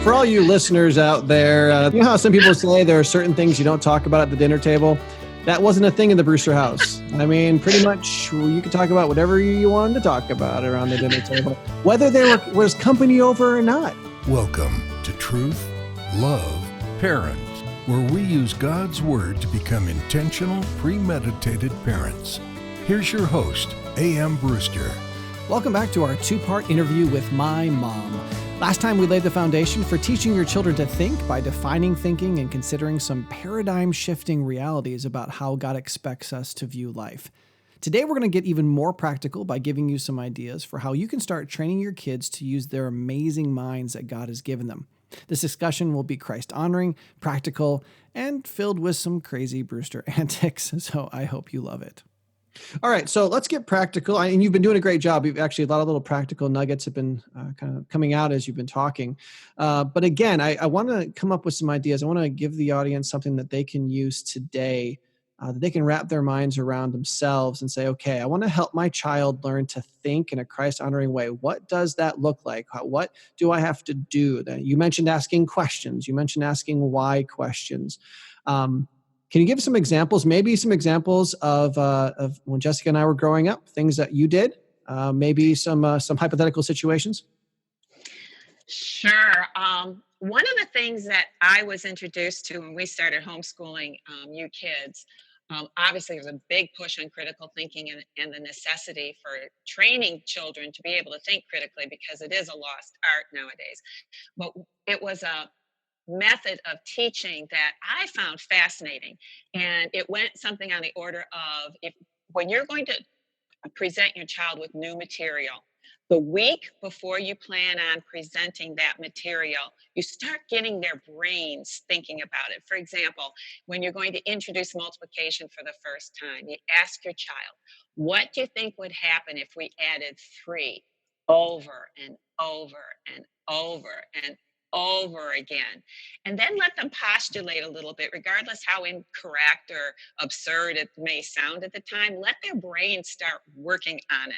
For all you listeners out there, you know how some people say there are certain things you don't talk about at the dinner table? That wasn't a thing in the Brewster house. I mean, pretty much you could talk about whatever you wanted to talk about around the dinner table, whether there was company over or not. Welcome to Truth, Love, Parents, where we use God's Word to become intentional, premeditated parents. Here's your host, AMBrewster. Welcome back to our two-part interview with my mom. Last time we laid the foundation for teaching your children to think by defining thinking and considering some paradigm-shifting realities about how God expects us to view life. Today we're going to get even more practical by giving you some ideas for how you can start training your kids to use their amazing minds that God has given them. This discussion will be Christ-honoring, practical, and filled with some crazy Brewster antics, so I hope you love it. All right, so let's get practical. And you've been doing a great job. You've actually, a lot of little practical nuggets have been kind of coming out as you've been talking. But again, I want to come up with some ideas. I want to give the audience something that they can use today, that they can wrap their minds around themselves and say, okay, I want to help my child learn to think in a Christ-honoring way. What does that look like? What do I have to do? You mentioned asking questions. You mentioned asking why questions. Can you give some examples, maybe some examples of when Jessica and I were growing up, things that you did, maybe some hypothetical situations? Sure. One of the things that I was introduced to when we started homeschooling you kids, obviously there's a big push on critical thinking and the necessity for training children to be able to think critically because it is a lost art nowadays. But it was a method of teaching that I found fascinating. And it went something on the order of when you're going to present your child with new material, the week before you plan on presenting that material, you start getting their brains thinking about it. For example, when you're going to introduce multiplication for the first time, you ask your child, what do you think would happen if we added 3 over and over and over and over again? And then let them postulate a little bit, regardless how incorrect or absurd it may sound at the time. Let their brains start working on it.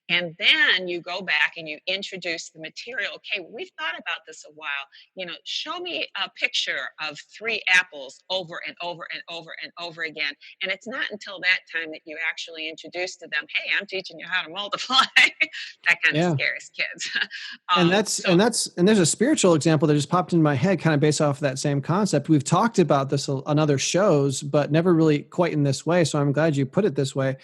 And then you go back and you introduce the material. Okay, we've thought about this a while. Show me a picture of 3 apples over and over and over and over again. And it's not until that time that you actually introduce to them, hey, I'm teaching you how to multiply. That kind of scares kids. And there's a spiritual example that just popped in my head, kind of based off of that same concept. We've talked about this on other shows, but never really quite in this way. So I'm glad you put it this way.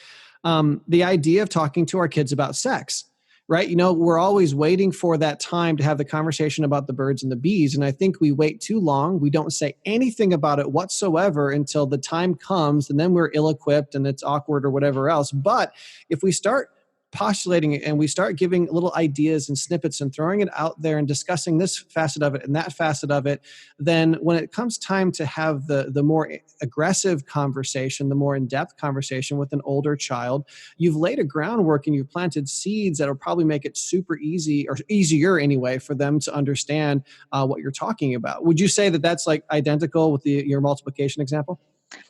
The idea of talking to our kids about sex, right? We're always waiting for that time to have the conversation about the birds and the bees. And I think we wait too long. We don't say anything about it whatsoever until the time comes, and then we're ill-equipped and it's awkward or whatever else. But if we start postulating it and we start giving little ideas and snippets and throwing it out there and discussing this facet of it and that facet of it, then when it comes time to have the more aggressive conversation, the more in-depth conversation with an older child, you've laid a groundwork and you've planted seeds that will probably make it super easy, or easier anyway, for them to understand what you're talking about. Would you say that that's like identical with your multiplication example?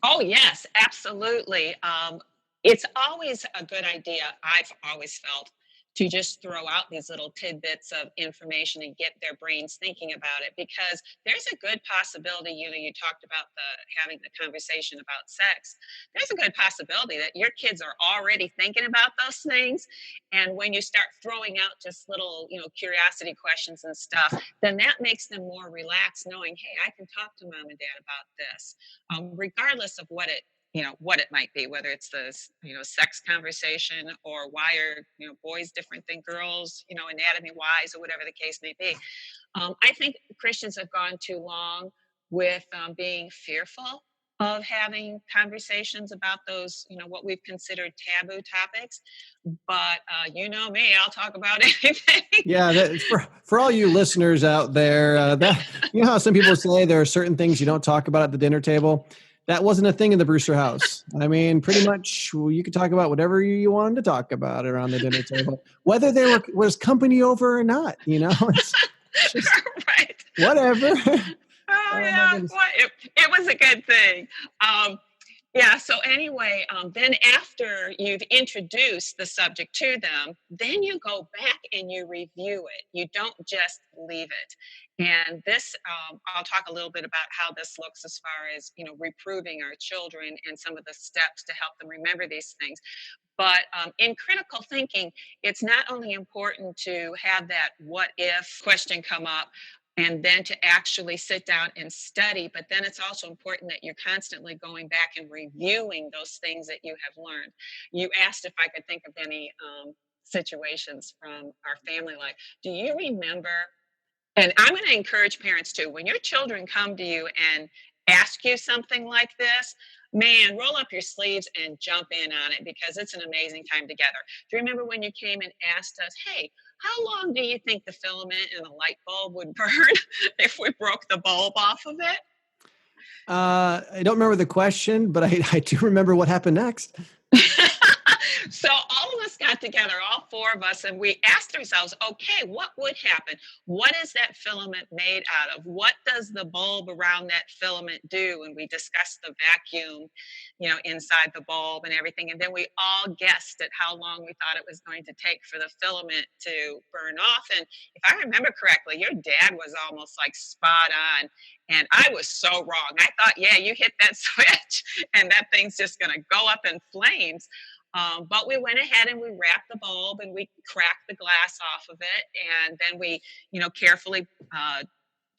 Oh, yes, absolutely. It's always a good idea, I've always felt, to just throw out these little tidbits of information and get their brains thinking about it, because there's a good possibility, you talked about having the conversation about sex. There's a good possibility that your kids are already thinking about those things. And when you start throwing out just little, curiosity questions and stuff, then that makes them more relaxed, knowing, hey, I can talk to mom and dad about this, regardless of what it might be, whether it's the, sex conversation or why are, boys different than girls, anatomy wise, or whatever the case may be. I think Christians have gone too long with being fearful of having conversations about those, what we've considered taboo topics. But me, I'll talk about anything. Yeah, for all you listeners out there, how some people say there are certain things you don't talk about at the dinner table. That wasn't a thing in the Brewster house. I mean, pretty much you could talk about whatever you wanted to talk about around the dinner table, whether there was company over or not. It's just, right. Whatever. Oh yeah, it was a good thing. Yeah. So anyway, then after you've introduced the subject to them, then you go back and you review it. You don't just leave it. And this, I'll talk a little bit about how this looks as far as, reproving our children and some of the steps to help them remember these things. But in critical thinking, it's not only important to have that what if question come up and then to actually sit down and study, but then it's also important that you're constantly going back and reviewing those things that you have learned. You asked if I could think of any situations from our family life. Do you remember? And I'm going to encourage parents too, when your children come to you and ask you something like this, man, roll up your sleeves and jump in on it because it's an amazing time together. Do you remember when you came and asked us, hey, how long do you think the filament in a light bulb would burn if we broke the bulb off of it? I don't remember the question, but I do remember what happened next. So all of us got together, all four of us, and we asked ourselves, okay, what would happen? What is that filament made out of? What does the bulb around that filament do? And we discussed the vacuum, inside the bulb and everything. And then we all guessed at how long we thought it was going to take for the filament to burn off. And if I remember correctly, your dad was almost like spot on. And I was so wrong. I thought, yeah, you hit that switch and that thing's just going to go up in flames. But we went ahead and we wrapped the bulb and we cracked the glass off of it. And then we, carefully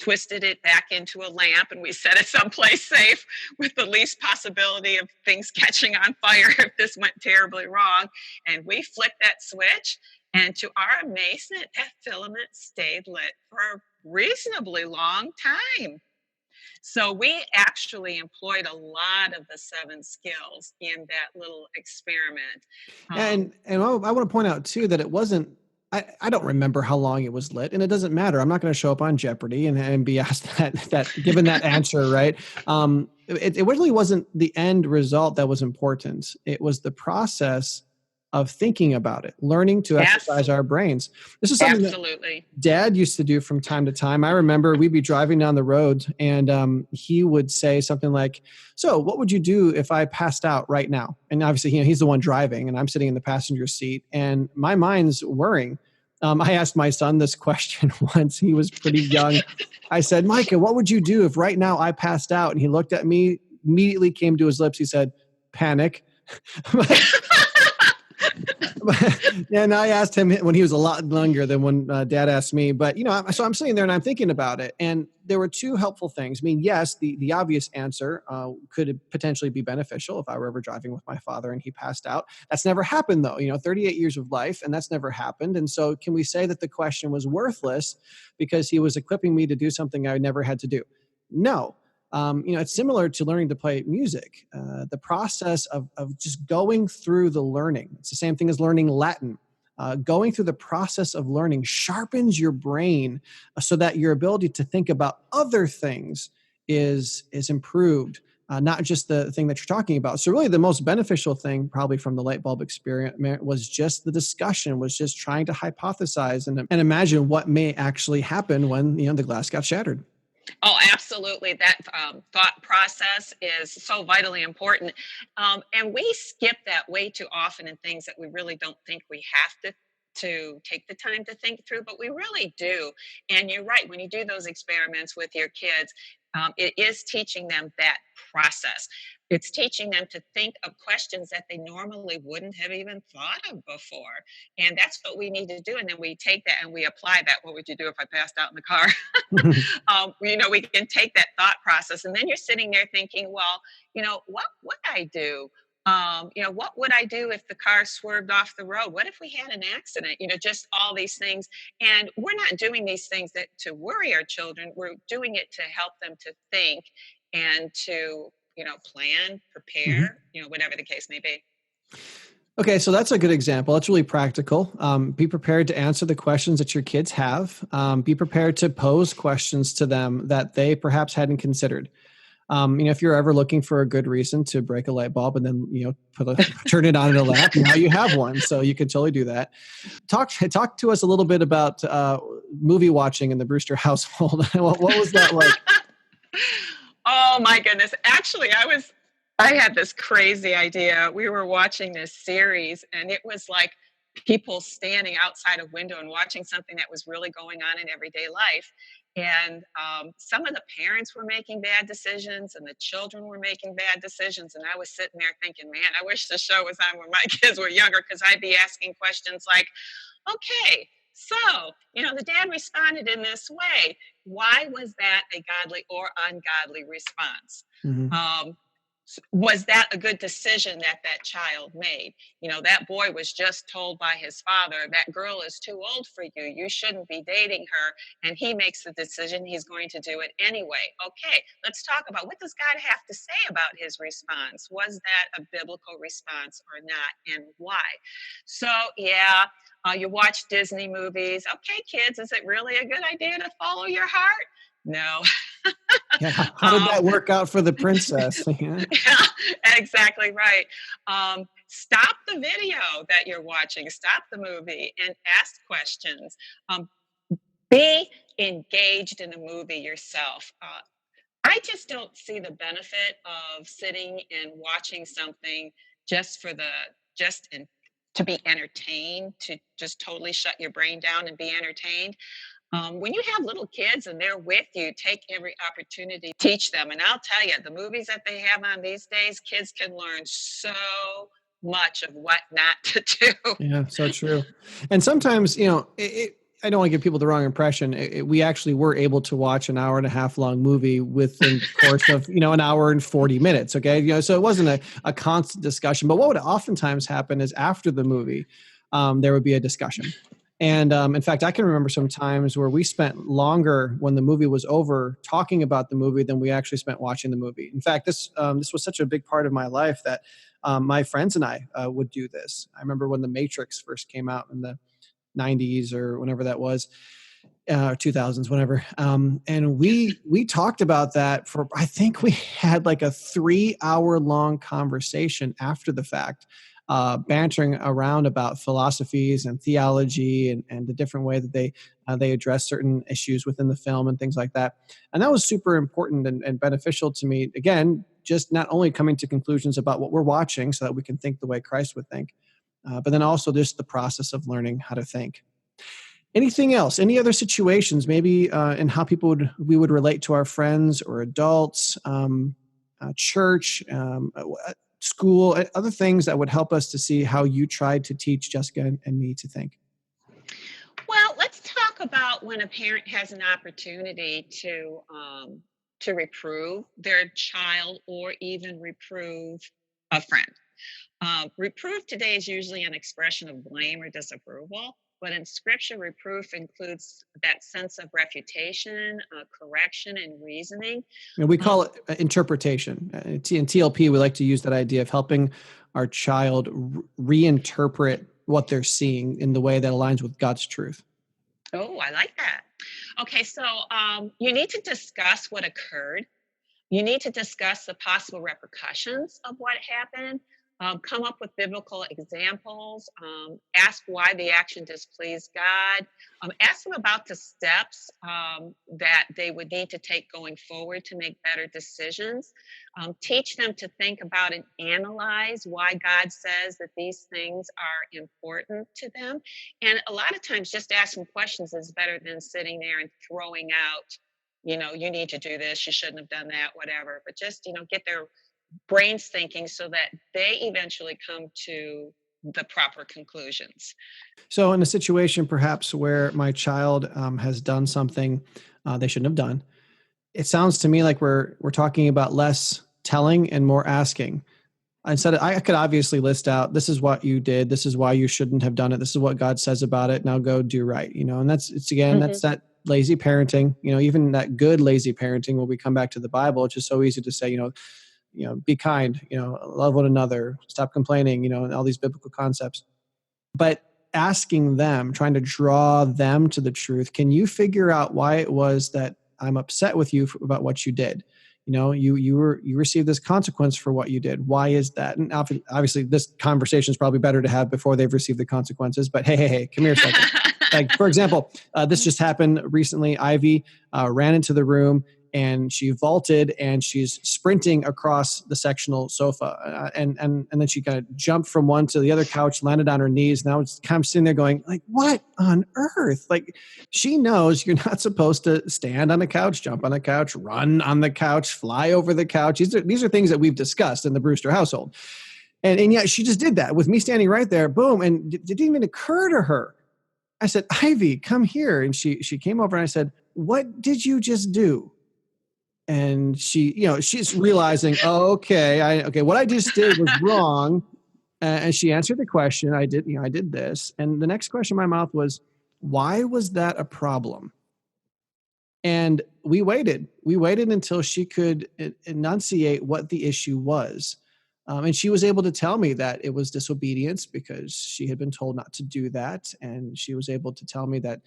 twisted it back into a lamp and we set it someplace safe with the least possibility of things catching on fire if this went terribly wrong. And we flicked that switch. And to our amazement, that filament stayed lit for a reasonably long time. So we actually employed a lot of the 7 skills in that little experiment. And I want to point out too that it wasn't. I don't remember how long it was lit, and it doesn't matter. I'm not going to show up on Jeopardy and be asked that given that answer, right? It really wasn't the end result that was important. It was the process of thinking about it, learning to exercise our brains. This is something that Dad used to do from time to time. I remember we'd be driving down the road and he would say something like, so what would you do if I passed out right now? And obviously, he's the one driving and I'm sitting in the passenger seat and my mind's whirring. I asked my son this question once. He was pretty young. I said, Micah, what would you do if right now I passed out? And he looked at me, immediately came to his lips. He said, panic. And I asked him when he was a lot younger than when Dad asked me. But, so I'm sitting there and I'm thinking about it. And there were 2 helpful things. I mean, yes, the obvious answer could potentially be beneficial if I were ever driving with my father and he passed out. That's never happened, though. 38 years of life, and that's never happened. And so can we say that the question was worthless because he was equipping me to do something I never had to do? No. It's similar to learning to play music. The process of just going through the learning. It's the same thing as learning Latin. Going through the process of learning sharpens your brain so that your ability to think about other things is improved, not just the thing that you're talking about. So really the most beneficial thing probably from the light bulb experiment was just the discussion, was just trying to hypothesize and imagine what may actually happen when the glass got shattered. Oh, absolutely. That thought process is so vitally important. And we skip that way too often in things that we really don't think we have to take the time to think through, but we really do. And you're right, when you do those experiments with your kids, it is teaching them that process. It's teaching them to think of questions that they normally wouldn't have even thought of before. And that's what we need to do. And then we take that and we apply that. What would you do if I passed out in the car? We can take that thought process. And then you're sitting there thinking, well, what would I do? What would I do if the car swerved off the road? What if we had an accident? Just all these things. And we're not doing these things to worry our children. We're doing it to help them to think and to plan, prepare, whatever the case may be. Okay, so that's a good example. That's really practical. Be prepared to answer the questions that your kids have. Be prepared to pose questions to them that they perhaps hadn't considered. If you're ever looking for a good reason to break a light bulb and then, turn it on in a lamp, now you have one. So you can totally do that. Talk to us a little bit about movie watching in the Brewster household. What was that like? Oh my goodness. Actually, I was I had this crazy idea. We were watching this series, and it was like people standing outside a window and watching something that was really going on in everyday life. And some of the parents were making bad decisions, and the children were making bad decisions. And I was sitting there thinking, man, I wish the show was on when my kids were younger, because I'd be asking questions like, okay, so, the dad responded in this way. Why was that a godly or ungodly response? Mhm. Was that a good decision that child made? That boy was just told by his father, that girl is too old for you. You shouldn't be dating her. And he makes the decision. He's going to do it anyway. Okay, let's talk about, what does God have to say about his response? Was that a biblical response or not, and why? So, yeah, you watch Disney movies. Okay, kids, is it really a good idea to follow your heart? No. Yeah. How did that Um, work out for the princess? Yeah. yeah, exactly right. Stop the video that you're watching, stop the movie, and ask questions. Be engaged in the movie yourself. I just don't see the benefit of sitting and watching something just for to be entertained, to just totally shut your brain down and be entertained. When you have little kids and they're with you, take every opportunity to teach them. And I'll tell you, the movies that they have on these days, kids can learn so much of what not to do. Yeah, so true. And sometimes, I don't want to give people the wrong impression. We actually were able to watch an hour and a half long movie within the course of, an hour and 40 minutes. Okay. So it wasn't a constant discussion, but what would oftentimes happen is after the movie, there would be a discussion. And in fact, I can remember some times where we spent longer when the movie was over talking about the movie than we actually spent watching the movie. In fact, this was such a big part of my life that my friends and I would do this. I remember when The Matrix first came out in the 90s or whenever that was, 2000s, whenever. And we talked about that for, I think we had like a 3-hour long conversation after the fact, bantering around about philosophies and theology and the different way that they address certain issues within the film and things like that. And that was super important and beneficial to me. Again, just not only coming to conclusions about what we're watching so that we can think the way Christ would think, but then also just the process of learning how to think. Anything else? Any other situations, maybe in how we would relate to our friends or adults, church, school, other things that would help us to see how you tried to teach Jessica and me to think? Well, let's talk about when a parent has an opportunity to reprove their child or even reprove a friend. Reproof today is usually an expression of blame or disapproval, but in scripture, reproof includes that sense of refutation, correction, and reasoning. And we call it interpretation. In TLP, we like to use that idea of helping our child reinterpret what they're seeing in the way that aligns with God's truth. Oh, I like that. Okay, so you need to discuss what occurred. You need to discuss the possible repercussions of what happened. Come up with biblical examples. Ask why the action displeased God. Ask them about the steps that they would need to take going forward to make better decisions. Teach them to think about and analyze why God says that these things are important to them. And a lot of times just asking questions is better than sitting there and throwing out, you need to do this, you shouldn't have done that, whatever. But just, get their brains thinking so that they eventually come to the proper conclusions. So in a situation perhaps where my child has done something they shouldn't have done, it sounds to me like we're talking about less telling and more asking. Instead, I could obviously list out, this is what you did, this is why you shouldn't have done it, this is what God says about it, now go do right. And that's that lazy parenting, even that good lazy parenting. When we come back to the Bible, it's just so easy to say, be kind, love one another, stop complaining, and all these biblical concepts. But asking them, trying to draw them to the truth, can you figure out why it was that I'm upset with you about what you did? You received this consequence for what you did. Why is that? And obviously this conversation is probably better to have before they've received the consequences, but hey, come here a second. Like, for example, this just happened recently. Ivy ran into the room and she vaulted and she's sprinting across the sectional sofa. And then she kind of jumped from one to the other couch, landed on her knees. And I was kind of sitting there going, like, what on earth? Like, she knows you're not supposed to stand on the couch, jump on the couch, run on the couch, fly over the couch. These are things that we've discussed in the Brewster household. And yet she just did that with me standing right there, boom. And it didn't even occur to her. I said, Ivy, come here. And she came over and I said, what did you just do? And she's realizing, okay, what I just did was wrong. And she answered the question. I did this. And the next question in my mouth was, why was that a problem? And we waited until she could enunciate what the issue was. And she was able to tell me that it was disobedience because she had been told not to do that. And she was able to tell me that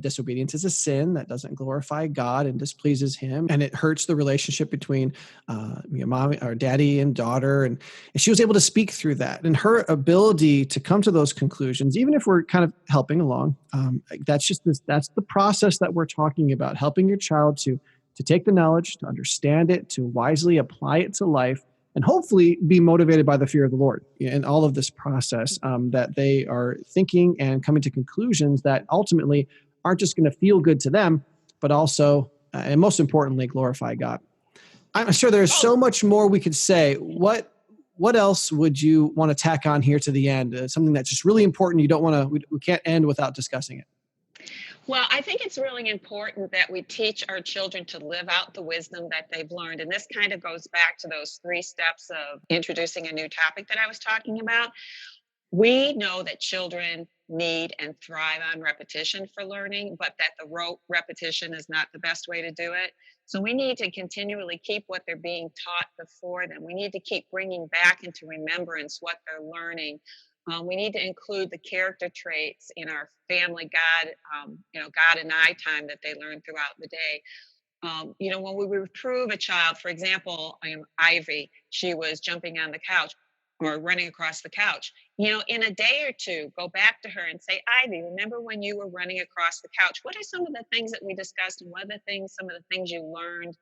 disobedience is a sin that doesn't glorify God and displeases him. And it hurts the relationship between mom or daddy and daughter. And she was able to speak through that. And her ability to come to those conclusions, even if we're kind of helping along, that's the process that we're talking about, helping your child to take the knowledge, to understand it, to wisely apply it to life, and hopefully be motivated by the fear of the Lord in all of this process, that they are thinking and coming to conclusions that ultimately aren't just going to feel good to them, but also, and most importantly, glorify God. I'm sure there's so much more we could say. What else would you want to tack on here to the end? Something that's just really important. We can't end without discussing it. Well, I think it's really important that we teach our children to live out the wisdom that they've learned. And this kind of goes back to those 3 steps of introducing a new topic that I was talking about. We know that children need and thrive on repetition for learning, but that the rote repetition is not the best way to do it. So we need to continually keep what they're being taught before them. We need to keep bringing back into remembrance what they're learning. We need to include the character traits in our family God and I time that they learn throughout the day. When we reprove a child, for example, Ivy, she was jumping on the couch or running across the couch. In a day or two, go back to her and say, Ivy, remember when you were running across the couch? What are some of the things that we discussed, and what are some of the things you learned,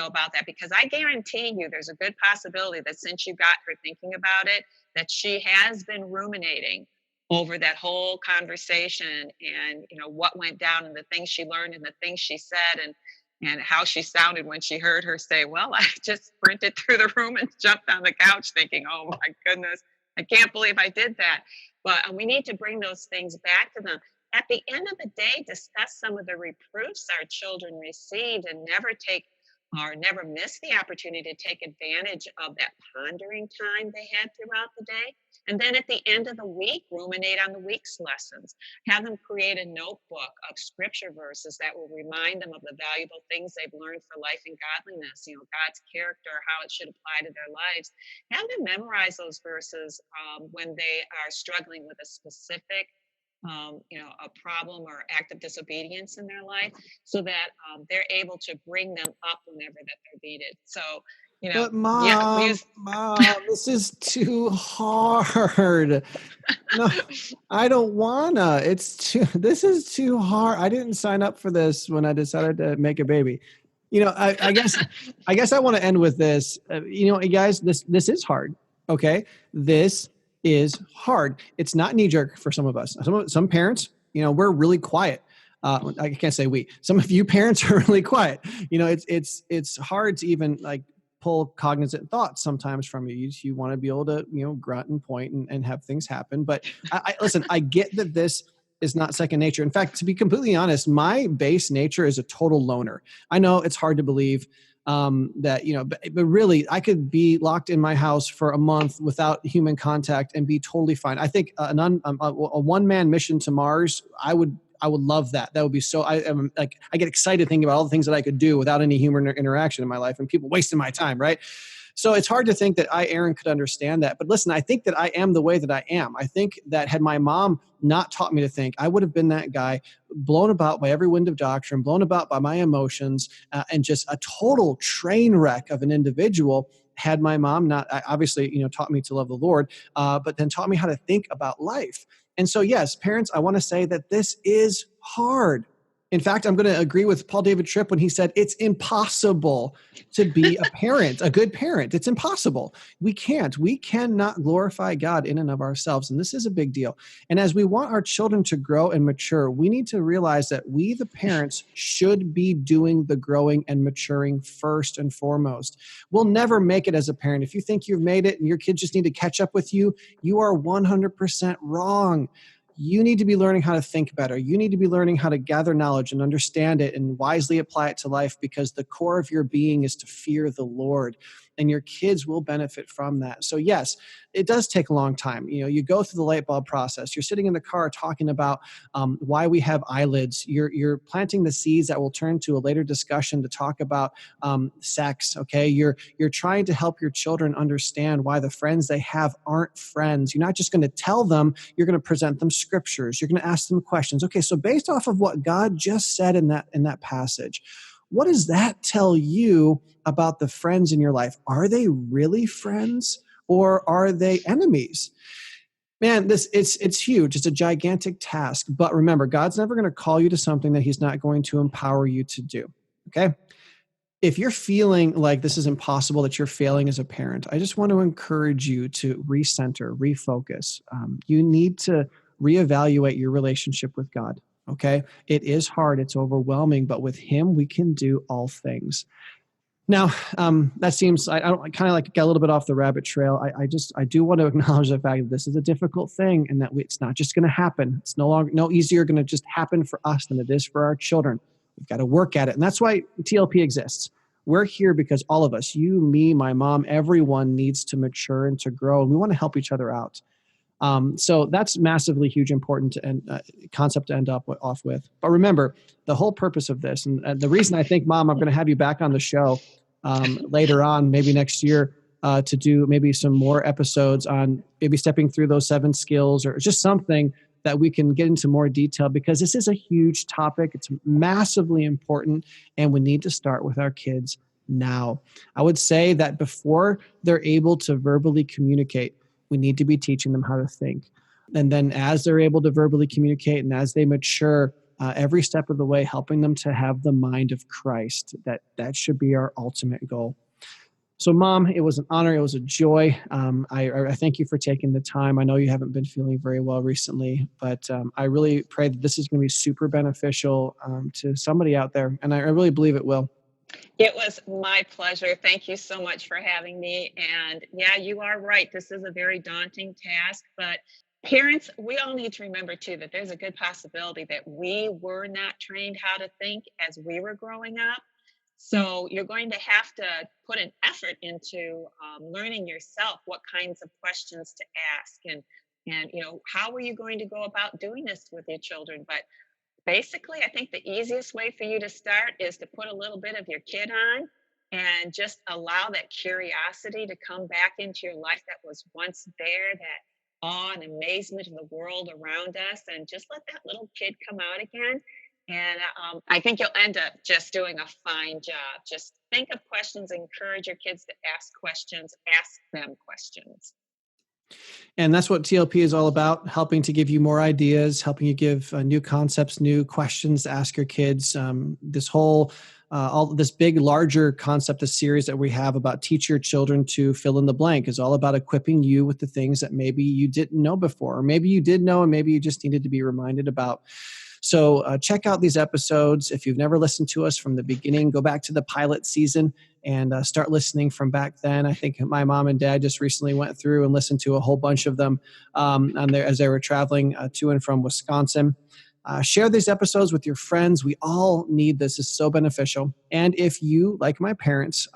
about that? Because I guarantee you there's a good possibility that since you got her thinking about it, that she has been ruminating over that whole conversation and, what went down and the things she learned and the things she said and how she sounded when she heard her say, well, I just sprinted through the room and jumped on the couch thinking, oh my goodness, I can't believe I did that. But we need to bring those things back to them. At the end of the day, discuss some of the reproofs our children received and never miss the opportunity to take advantage of that pondering time they had throughout the day. And then at the end of the week, ruminate on the week's lessons. Have them create a notebook of scripture verses that will remind them of the valuable things they've learned for life and godliness, God's character, how it should apply to their lives. Have them memorize those verses when they are struggling with a specific a problem or act of disobedience in their life, so that they're able to bring them up whenever that they're needed. So, but Mom, this is too hard. No, I don't wanna. This is too hard. I didn't sign up for this when I decided to make a baby. I guess I want to end with this. Guys, this is hard. Okay, this is hard. It's not knee jerk for some of us. Some parents, we're really quiet. I can't say we. Some of you parents are really quiet. It's hard to even pull cognizant thoughts sometimes from you. You want to be able to grunt and point and have things happen. But listen, I get that this is not second nature. In fact, to be completely honest, my base nature is a total loner. I know it's hard to believe. But really, I could be locked in my house for a month without human contact and be totally fine. I think a one-man mission to Mars, I would love that. That would be so. I get excited thinking about all the things that I could do without any human interaction in my life and people wasting my time, right? So it's hard to think that Aaron, could understand that. But listen, I think that I am the way that I am. I think that had my mom not taught me to think, I would have been that guy blown about by every wind of doctrine, blown about by my emotions, and just a total train wreck of an individual. Had my mom not obviously, taught me to love the Lord, but then taught me how to think about life. And so, yes, parents, I want to say that this is hard. In fact, I'm going to agree with Paul David Tripp when he said it's impossible to be a parent, a good parent. It's impossible. We cannot glorify God in and of ourselves. And this is a big deal. And as we want our children to grow and mature, we need to realize that we, the parents, should be doing the growing and maturing first and foremost. We'll never make it as a parent. If you think you've made it and your kids just need to catch up with you, you are 100% wrong. You need to be learning how to think better. You need to be learning how to gather knowledge and understand it and wisely apply it to life, because the core of your being is to fear the Lord, and your kids will benefit from that. So yes, it does take a long time. You go through the light bulb process. You're sitting in the car talking about why we have eyelids. You're planting the seeds that will turn to a later discussion to talk about sex. Okay, you're trying to help your children understand why the friends they have aren't friends. You're not just going to tell them. You're going to present them scriptures. You're going to ask them questions. Okay, so based off of what God just said in that passage, what does that tell you about the friends in your life? Are they really friends, or are they enemies? Man, it's huge. It's a gigantic task. But remember, God's never going to call you to something that he's not going to empower you to do. Okay? If you're feeling like this is impossible, that you're failing as a parent, I just want to encourage you to recenter, refocus. You need to reevaluate your relationship with God. Okay? It is hard. It's overwhelming, but with him, we can do all things. Now, that seems, I kind of like got a little bit off the rabbit trail. I do want to acknowledge the fact that this is a difficult thing, and that it's not just going to happen. It's no easier going to just happen for us than it is for our children. We've got to work at it. And that's why TLP exists. We're here because all of us, you, me, my mom, everyone needs to mature and to grow. And we want to help each other out. So that's massively huge, important concept to end off with. But remember, the whole purpose of this, and the reason I think, Mom, I'm going to have you back on the show later on, maybe next year, to do maybe some more episodes on maybe stepping through those 7 skills, or just something that we can get into more detail, because this is a huge topic. It's massively important, and we need to start with our kids now. I would say that before they're able to verbally communicate, we need to be teaching them how to think. And then as they're able to verbally communicate and as they mature, every step of the way, helping them to have the mind of Christ. That should be our ultimate goal. So, Mom, it was an honor. It was a joy. I thank you for taking the time. I know you haven't been feeling very well recently, but I really pray that this is going to be super beneficial to somebody out there. And I really believe it will. It was my pleasure. Thank you so much for having me. And yeah, you are right. This is a very daunting task, but parents, we all need to remember too that there's a good possibility that we were not trained how to think as we were growing up. So you're going to have to put an effort into learning yourself what kinds of questions to ask, and how are you going to go about doing this with your children. But basically, I think the easiest way for you to start is to put a little bit of your kid on and just allow that curiosity to come back into your life that was once there, that awe and amazement of the world around us, and just let that little kid come out again. And I think you'll end up just doing a fine job. Just think of questions, encourage your kids to ask questions, ask them questions. And that's what TLP is all about, helping to give you more ideas, helping you give new concepts, new questions to ask your kids. This whole, all this big, larger concept, the series that we have about teach your children to fill in the blank, is all about equipping you with the things that maybe you didn't know before, or maybe you did know and maybe you just needed to be reminded about. So check out these episodes. If you've never listened to us from the beginning, go back to the pilot season and start listening from back then. I think my mom and dad just recently went through and listened to a whole bunch of them as they were traveling to and from Wisconsin. Share these episodes with your friends. We all need this. It's so beneficial. And if you, like my parents,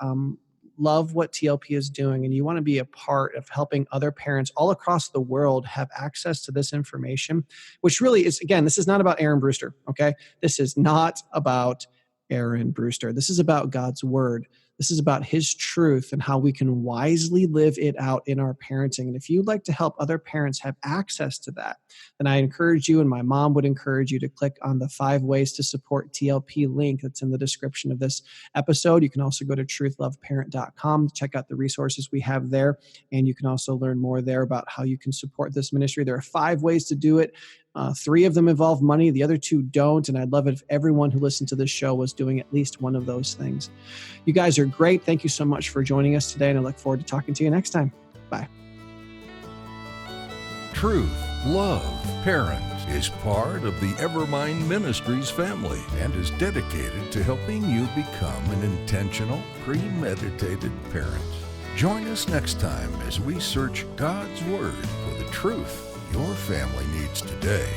love what TLP is doing and you want to be a part of helping other parents all across the world have access to this information, which really is, again, this is not about AMBrewster, okay? This is not about AMBrewster. This is about God's word. This is about his truth and how we can wisely live it out in our parenting. And if you'd like to help other parents have access to that, then I encourage you, and my mom would encourage you, to click on the 5 ways to support TLP link that's in the description of this episode. You can also go to Truth.Love.Parent.com to check out the resources we have there. And you can also learn more there about how you can support this ministry. There are 5 ways to do it. 3 of them involve money. The other 2 don't. And I'd love it if everyone who listened to this show was doing at least one of those things. You guys are great. Thank you so much for joining us today. And I look forward to talking to you next time. Bye. Truth, Love, Parent is part of the Evermind Ministries family and is dedicated to helping you become an intentional, premeditated parent. Join us next time as we search God's Word for the truth your family needs today.